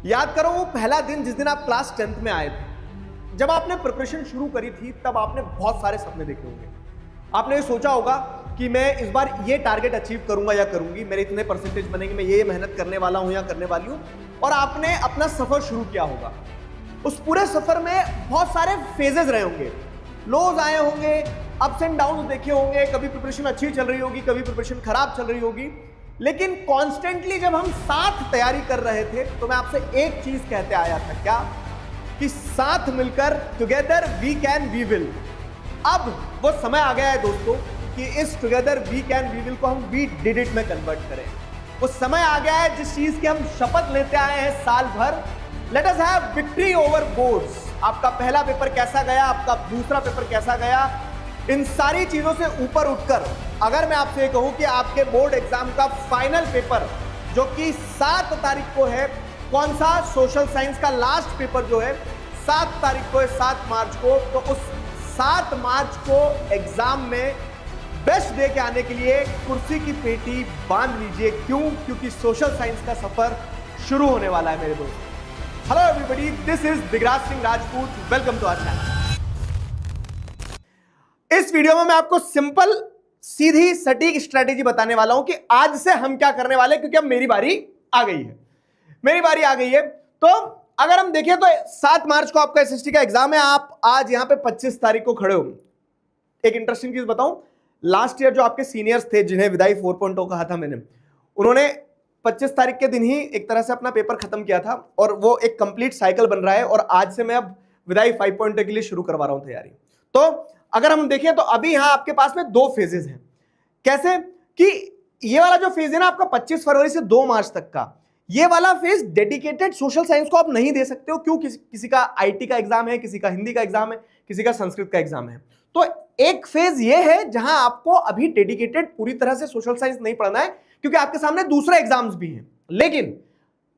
याद करो वो पहला दिन जिस दिन आप क्लास 10th में आए थे, जब आपने प्रिपरेशन शुरू करी थी, तब आपने बहुत सारे सपने देखे होंगे। आपने ये सोचा होगा कि मैं इस बार ये टारगेट अचीव करूंगा या करूंगी, मेरे इतने परसेंटेज बनेंगे, मैं ये मेहनत करने वाला हूं या करने वाली हूं, और आपने अपना सफर शुरू किया होगा। उस पूरे सफर में बहुत सारे फेजेस रहे होंगे, लोज आए होंगे, अप्स एंड डाउन देखे होंगे, कभी प्रिपरेशन अच्छी चल रही होगी, कभी प्रिपरेशन खराब चल रही होगी, लेकिन कॉन्स्टेंटली जब हम साथ तैयारी कर रहे थे तो मैं आपसे एक चीज कहते आया था, क्या? कि साथ मिलकर together we can we will. अब वो समय आ गया है दोस्तों कि इस together we can we will को हम वी डिड इट में कन्वर्ट करें। वो समय आ गया है जिस चीज की हम शपथ लेते आए हैं साल भर, let us have victory over boards. आपका पहला पेपर कैसा गया, आपका दूसरा पेपर कैसा गया, इन सारी चीजों से ऊपर उठकर अगर मैं आपसे कहूं कि आपके बोर्ड एग्जाम का फाइनल पेपर जो कि 7 तारीख को है, कौन सा? सोशल साइंस का लास्ट पेपर जो है 7 तारीख को है, 7 मार्च को, तो उस 7 मार्च को एग्जाम में बेस्ट दे के आने के लिए कुर्सी की पेटी बांध लीजिए। क्यों? क्योंकि सोशल साइंस का सफर शुरू होने वाला है मेरे दोस्त। Hello everybody, this is Digraj Singh Rajput, welcome to our channel. इस वीडियो में मैं आपको सिंपल सीधी सटीक स्ट्रेटेजी बताने वाला हूं कि आज से हम क्या करने वाले हैं, क्योंकि अब मेरी बारी आ गई है। मेरी बारी आ गई है। तो अगर हम देखें तो 7 मार्च को आपका एसएसटी का एग्जाम है। आप आज यहां पे 25 तारीख को खड़े हो। एक इंटरेस्टिंग चीज बताऊं, लास्ट ईयर जो आपके सीनियर्स थे जिन्हें विदाई 4.0 कहा था मैंने, उन्होंने 25 तारीख के दिन ही एक तरह से अपना पेपर खत्म किया था और वो एक कंप्लीट साइकिल बन रहा है, और आज से मैं अब विदाई 5.0 के लिए शुरू करवा रहा हूं तैयारी। तो अगर हम देखें तो अभी यहां आपके पास में 2 फेजेस हैं। कैसे? कि ये वाला जो फेज है ना आपका 25 फरवरी से 2 मार्च तक का, ये वाला फेज डेडिकेटेड सोशल साइंस को आप नहीं दे सकते हो। क्यों? किसी का आईटी का एग्जाम है, किसी का हिंदी का एग्जाम है, किसी का संस्कृत का एग्जाम है। तो एक फेज ये है जहां आपको अभी डेडिकेटेड पूरी तरह से सोशल साइंस नहीं पढ़ना है, क्योंकि आपके सामने दूसरे एग्जाम्स भी हैं। लेकिन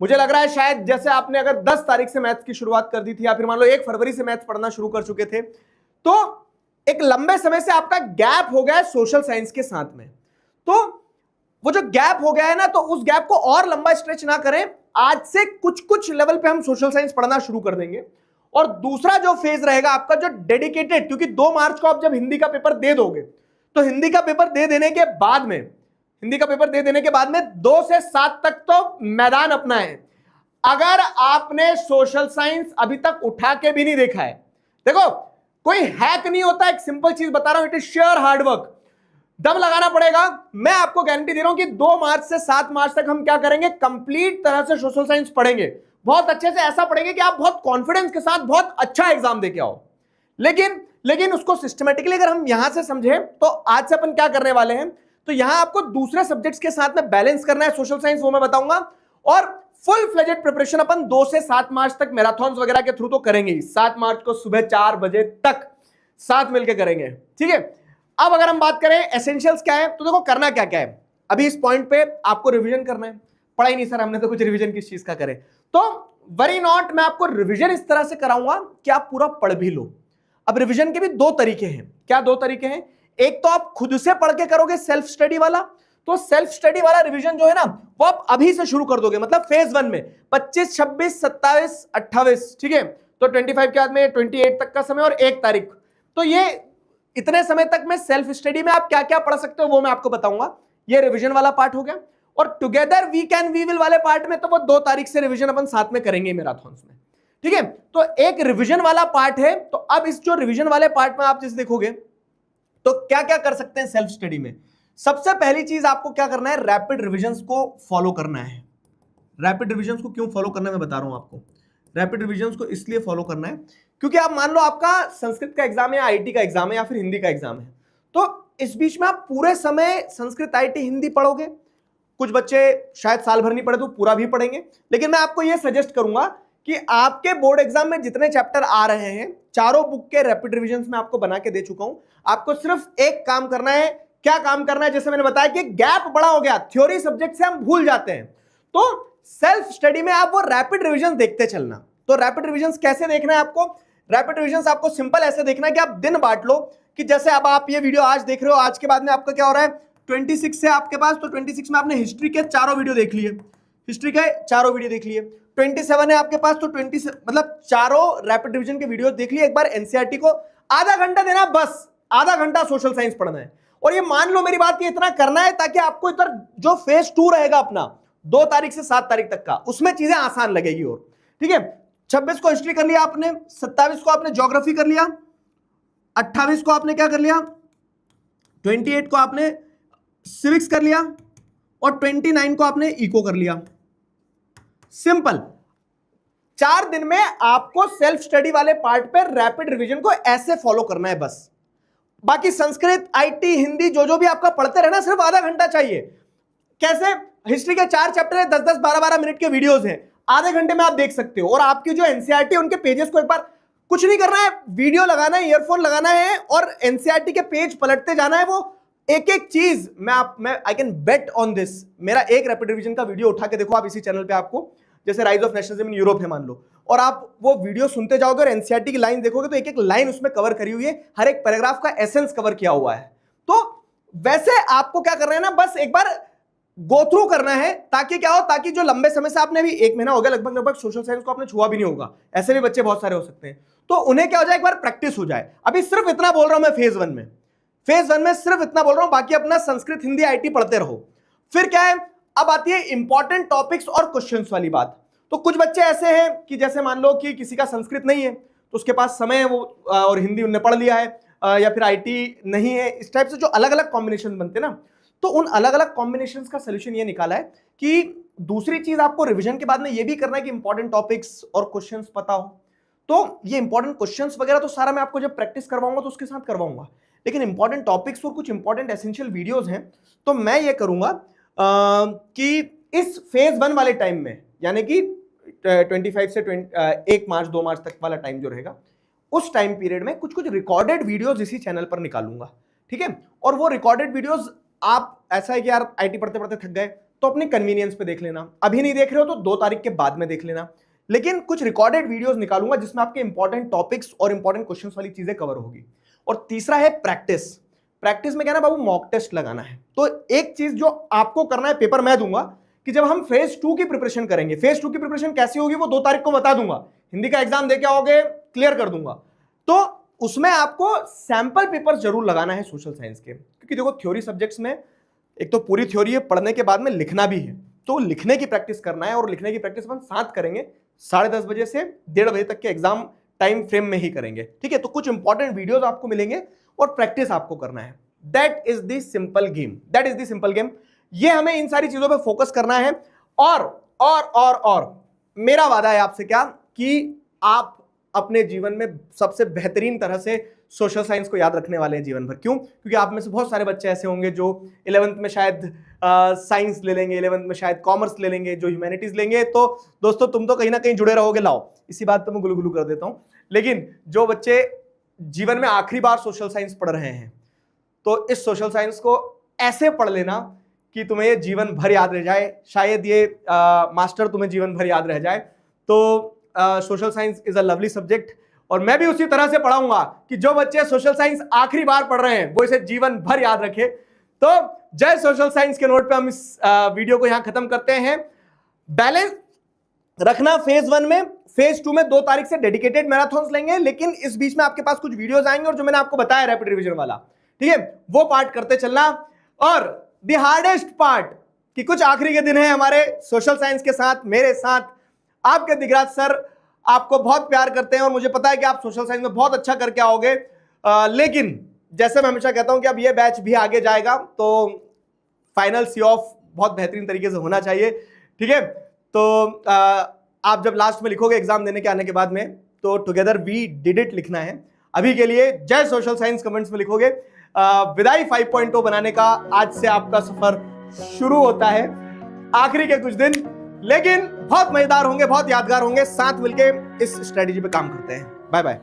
मुझे लग रहा है शायद जैसे आपने अगर 10 तारीख से मैथ्स की शुरुआत कर दी थी, या फिर मान लो 1 फरवरी से मैथ्स पढ़ना शुरू कर चुके थे, तो एक लंबे समय से आपका गैप हो गया है सोशल साइंस के साथ में। तो वो जो गैप हो गया है ना, तो उस गैप को और लंबा स्ट्रेच ना करें। आज से कुछ कुछ लेवल पे हम सोशल साइंस पढ़ना शुरू कर देंगे। और दूसरा जो फेज रहेगा आपका जो डेडिकेटेड, क्योंकि 2 मार्च को आप जब हिंदी का पेपर दे दोगे, तो हिंदी का पेपर दे देने के बाद में 2 से 7 तक तो मैदान अपना है। अगर आपने सोशल साइंस अभी तक उठा के भी नहीं देखा है, देखो कोई हैक नहीं होता, एक सिंपल चीज बता रहा हूं, इट इज शेयर हार्डवर्क। दम लगाना पड़ेगा। मैं आपको गारंटी दे रहा हूं कि 2 मार्च से 7 मार्च तक हम क्या करेंगे, कंप्लीट तरह से सोशल साइंस पढ़ेंगे, बहुत अच्छे से, ऐसा पढ़ेंगे कि आप बहुत कॉन्फिडेंस के साथ बहुत अच्छा एग्जाम देके आओ। लेकिन उसको सिस्टमेटिकली अगर हम यहां से समझें, तो आज से अपन क्या करने वाले हैं, तो यहां आपको दूसरे सब्जेक्ट्स के साथ में बैलेंस करना है सोशल साइंस, वो मैं बताऊंगा। और फुल फ्लेजेड प्रिपरेशन अपन 2 से 7 मार्च तक मैराथन वगैरह के थ्रू तो करेंगे ही। 7 मार्च को सुबह 4 बजे तक साथ मिलकर करेंगे, ठीक है। अब अगर हम बात करें एसेंशियल्स क्या है, तो देखो करना क्या क्या है। अभी इस पॉइंट पे आपको रिवीजन करना है। पढ़ाई नहीं सर हमने तो कुछ, रिवीजन किस चीज का करें, तो वरी नॉट, मैं आपको रिवीजन इस तरह से कराऊंगा कि आप पूरा पढ़ भी लो। अब रिवीजन के भी 2 तरीके हैं। क्या 2 तरीके हैं? एक तो आप खुद से पढ़ के करोगे सेल्फ स्टडी वाला, तो सेल्फ स्टडी वाला रिवीजन जो है ना, वो आप अभी से शुरू कर दोगे। मतलब फेज 1 में 25, 26, 27, 28, ठीक है, तो 25 के बाद में 28 तक का समय और 1 तारीख, तो ये इतने समय तक में सेल्फ स्टडी में आप क्या क्या पढ़ सकते हो वो मैं आपको बताऊंगा। ये रिवीजन वाला पार्ट हो गया। और together we can we will वाले पार्ट में तो वो 2 तारीख से रिवीजन अपन साथ में करेंगे मैराथन में, ठीक है। तो एक रिवीजन वाला पार्ट है। तो अब इस जो रिवीजन वाले पार्ट में आप जैसे देखोगे तो क्या क्या कर सकते हैं सेल्फ स्टडी में। सबसे पहली चीज आपको क्या करना है, रैपिड रिविजन्स को फॉलो करना है। रैपिड रिविजन्स को क्यों फॉलो करना है मैं बता रहा हूं आपको। रैपिड रिविजन्स को इसलिए फॉलो करना है क्योंकि आप मान लो आपका संस्कृत का एग्जाम है, आईटी का एग्जाम है, या फिर हिंदी का एग्जाम है, तो इस बीच में आप पूरे समय संस्कृत, आईटी, हिंदी पढ़ोगे। कुछ बच्चे शायद साल भर नहीं पढ़े तो पूरा भी पढ़ेंगे, लेकिन मैं आपको यह सजेस्ट करूंगा कि आपके बोर्ड एग्जाम में जितने चैप्टर आ रहे हैं, चारों बुक के रैपिड रिविजन्स में आपको बना के दे चुका हूं। आपको सिर्फ एक काम करना है। क्या काम करना है? जैसे मैंने बताया कि गैप बड़ा हो गया, थ्योरी सब्जेक्ट से हम भूल जाते हैं, तो सेल्फ स्टडी में आप वो रैपिड रिविजन देखते चलना। तो रैपिड रिविजन्स कैसे देखना है आपको? रैपिड रिविजन्स आपको सिंपल ऐसे देखना है कि आप दिन बांट लो, कि जैसे अब आप ये वीडियो आज देख रहे हो, आज के बाद में आपका क्या हो रहा है, 26 से आपके पास, तो 26 में आपने हिस्ट्री के चारों वीडियो देख लिए, हिस्ट्री के चारों वीडियो देख लिए। 27 है आपके पास, तो 20 मतलब चारों रैपिड रिवीजन के वीडियो देख लिए। एक बार एनसीईआरटी को आधा घंटा देना, बस आधा घंटा सोशल साइंस पढ़ना है। और ये मान लो मेरी बात, ये इतना करना है ताकि आपको इधर जो फेज 2 रहेगा अपना 2 तारीख से 7 तारीख तक का, उसमें चीजें आसान लगेगी। और ठीक है, 26 को हिस्ट्री कर लिया आपने, 27 को आपने ज्योग्राफी कर लिया, 28 को आपने क्या कर लिया, 28 को आपने सिविक्स कर लिया, और 29 को आपने इको कर लिया। सिंपल। 4 दिन में आपको सेल्फ स्टडी वाले पार्ट पे रैपिड रिवीजन को ऐसे फॉलो करना है बस। बाकी संस्कृत, आईटी, हिंदी जो भी आपका पढ़ते रहना, सिर्फ आधा घंटा चाहिए। कैसे? हिस्ट्री के 4 चैप्टर है, 10-10, 12-12 मिनट के वीडियोस हैं, आधे घंटे में आप देख सकते हो। और आपकी जो एनसीईआरटी उनके पेजेस को एक बार, कुछ नहीं करना है, वीडियो लगाना है, ईयरफोन लगाना है और एनसीईआरटी के पेज पलटते जाना है। वो एक एक चीज मैं I can bet on this. मेरा एक रैपिड रिवीजन का वीडियो उठा के देखो आप इसी चैनल पे, आपको जैसे rise of nationalism in Europe है मान लो, और आप वो वीडियो सुनते जाओगे और एनसीईआरटी की लाइन देखोगे तो एक एक लाइन उसमें कवर करी हुई है, हर एक पैराग्राफ का एसेंस कवर किया हुआ है। तो वैसे आपको क्या करना है ना, बस एक बार गो थ्रू करना है, ताकि क्या हो, ताकि जो लंबे समय से आपने, अभी 1 महीना हो गया लगभग सोशल साइंस को आपने छुआ भी नहीं होगा, ऐसे भी बच्चे बहुत सारे हो सकते हैं, तो उन्हें क्या हो जाए, एक बार प्रैक्टिस हो जाए। अभी सिर्फ इतना बोल रहा हूं मैं फेज 1 में सिर्फ इतना बोल रहा हूं, बाकी अपना संस्कृत, हिंदी, आईटी पढ़ते रहो। फिर क्या है, अब आती है इंपॉर्टेंट टॉपिक्स और क्वेश्चंस वाली बात। तो कुछ बच्चे ऐसे हैं कि जैसे मान लो कि किसी का संस्कृत नहीं है तो उसके पास समय है, वो और हिंदी उनने पढ़ लिया है, या फिर आईटी नहीं है, इस टाइप से जो अलग अलग कॉम्बिनेशन बनते हैं ना, तो उन अलग अलग कॉम्बिनेशंस का सोल्यूशन ये निकाला है कि दूसरी चीज आपको रिवीजन के बाद में ये भी करना है कि इंपॉर्टेंट टॉपिक्स और क्वेश्चंस पता हो। तो ये इंपॉर्टेंट क्वेश्चंस वगैरह तो सारा मैं आपको जब प्रैक्टिस करवाऊंगा तो उसके साथ करवाऊंगा, लेकिन इंपॉर्टेंट टॉपिक्स और कुछ इंपॉर्टेंट एसेंशियल वीडियोस हैं, तो मैं ये करूंगा कि इस फेज 1 वाले टाइम में, यानी कि 25 से 1 मार्च 2 मार्च तक वाला टाइम जो रहेगा, उस टाइम पीरियड में कुछ कुछ रिकॉर्डेड वीडियोस इसी चैनल पर निकालूंगा। ठीक है, और वो रिकॉर्डेड वीडियोस आप, ऐसा है कि यार आईटी पढ़ते पढ़ते थक गए तो अपने कन्वीनियंस पे देख लेना, अभी नहीं देख रहे हो तो 2 तारीख के बाद में देख लेना, लेकिन कुछ रिकॉर्डेड वीडियोस निकालूंगा जिसमें आपके इंपॉर्टेंट टॉपिक्स और इंपॉर्टेंट क्वेश्चंस वाली चीजें कवर होगी। और तीसरा है प्रैक्टिस। प्रैक्टिस में क्या ना बाबू, मॉक टेस्ट लगाना है। तो एक चीज जो आपको करना है, पेपर मैं दूंगा कि जब हम फेज 2 की प्रिपरेशन करेंगे, फेज 2 की प्रिपरेशन कैसी होगी वो 2 तारीख को बता दूंगा, हिंदी का एग्जाम देके आओगे क्लियर कर दूंगा। तो उसमें आपको सैंपल पेपर जरूर लगाना है सोशल साइंस के, क्योंकि देखो थ्योरी सब्जेक्ट्स में एक तो पूरी थ्योरी है, पढ़ने के बाद में लिखना भी है, तो लिखने की प्रैक्टिस करना है। और लिखने की प्रैक्टिस हम साथ करेंगे, 10:30 बजे से 1:30 बजे तक के एग्जाम टाइम फ्रेम में ही करेंगे। ठीक है, तो कुछ इंपॉर्टेंट वीडियोस आपको मिलेंगे और प्रैक्टिस आपको करना है। That is the simple game. ये हमें इन सारी चीजों पे फोकस करना है। और मेरा वादा है आपसे क्या, कि आप अपने जीवन में सबसे बेहतरीन तरह से सोशल साइंस को याद रखने वाले हैं जीवन भर। क्यों? क्योंकि आप में से बहुत सारे बच्चे ऐसे होंगे जो 11th में शायद साइंस ले लेंगे, 11th में शायद कॉमर्स ले लेंगे, जो ह्यूमैनिटीज लेंगे। तो दोस्तों तुम तो कहीं ना कहीं जुड़े रहोगे, लाओ इसी बात पे मैं गुलगुलू कर देता हूं। लेकिन जो बच्चे जीवन में आखिरी बार सोशल साइंस पढ़ रहे हैं, तो इस सोशल साइंस को ऐसे पढ़ लेना कि तुम्हें ये जीवन भर याद रह जाए, शायद ये मास्टर तुम्हें जीवन भर याद रह जाए। तो social science is a lovely subject, और मैं भी उसी तरह से पढ़ाऊंगा कि जो बच्चे सोशल साइंस आखिरी बार पढ़ रहे हैं वो इसे जीवन भर याद रखे। तो जय सोशल साइंस के नोट पे हम इस वीडियो को यहां खत्म करते हैं। बैलेंस रखना फेज 1 में, फेज 2 में 2 तारीख से डेडिकेटेड मैराथन्स लेंगे, लेकिन इस बीच में आपके पास कुछ वीडियोस आएंगे और जो मैंने आपको बताया रैपिड रिवीजन वाला, ठीक है, वो पार्ट करते चलना। और द हार्डेस्ट पार्ट कि कुछ आखिरी के दिन है हमारे सोशल साइंस के साथ, मेरे साथ। आपके दिगराज सर आपको बहुत प्यार करते हैं और मुझे पता है कि आप सोशल साइंस में बहुत अच्छा करके आओगे, लेकिन जैसे मैं हमेशा कहता हूं कि अब ये बैच भी आगे जाएगा, तो फाइनल सी ऑफ बहुत बेहतरीन तरीके से होना चाहिए। ठीक है, तो आप जब लास्ट में लिखोगे एग्जाम देने के आने के बाद में, तो टुगेदर वी डिड इट लिखना है। अभी के लिए जय सोशल साइंस कमेंट्स में लिखोगे। विदाई 5.0 बनाने का आज से आपका सफर शुरू होता है। आखिरी के कुछ दिन लेकिन बहुत मजेदार होंगे, बहुत यादगार होंगे। साथ मिलके इस स्ट्रेटेजी पे काम करते हैं। Bye bye.